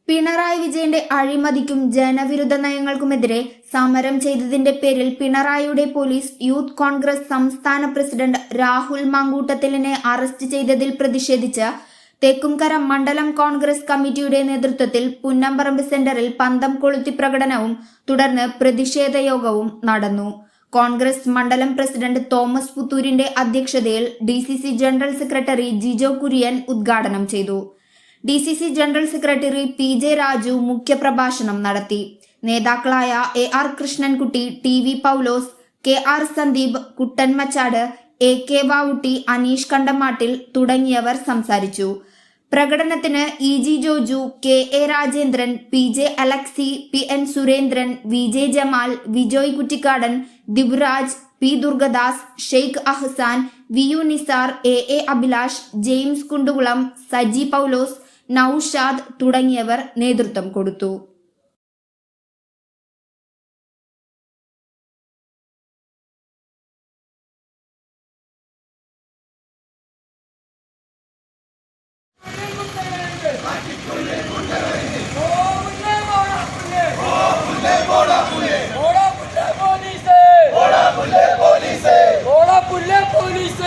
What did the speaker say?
പിണറായി വിജയന്റെ അഴിമതിക്കും ജനവിരുദ്ധ നയങ്ങൾക്കുമെതിരെ സമരം ചെയ്തതിന്റെ പേരിൽ പിണറായിയുടെ പോലീസ് യൂത്ത് കോൺഗ്രസ് സംസ്ഥാന പ്രസിഡന്റ് രാഹുൽ മാങ്കൂട്ടത്തിലിനെ അറസ്റ്റ് ചെയ്തതിൽ പ്രതിഷേധിച്ച് തെക്കുംകര മണ്ഡലം കോൺഗ്രസ് കമ്മിറ്റിയുടെ നേതൃത്വത്തിൽ പുന്നമ്പറമ്പ് സെന്ററിൽ പന്തം കൊളുത്തി പ്രകടനവും തുടർന്ന് പ്രതിഷേധ യോഗവും നടന്നു. കോൺഗ്രസ് മണ്ഡലം പ്രസിഡന്റ് തോമസ് പുത്തൂരിന്റെ അധ്യക്ഷതയിൽ DCC general secretary Jijo Kurian ഉദ്ഘാടനം ചെയ്തു. DCC general secretary PJ Raju മുഖ്യപ്രഭാഷണം നടത്തി. നേതാക്കളായ AR കൃഷ്ണൻകുട്ടി, TV പൗലോസ്, KR സന്ദീപ്, കുട്ടൻ മച്ചാട്, AK വാവുട്ടി, അനീഷ് കണ്ടമാട്ടിൽ തുടങ്ങിയവർ സംസാരിച്ചു. പ്രകടനത്തിന് EG Joju, KA Rajendran, PJ Alexy, PN Surendran, VJ Jamal, Vijoy Kuttikkadan, Dibraj, P Durgadas, Sheikh Ahsan, VU Nisar, AA Abhilash, James Kundukulam, Saji Paulose, Naushad തുടങ്ങിയവർ നേതൃത്വം കൊടുത്തു. പോലീസ്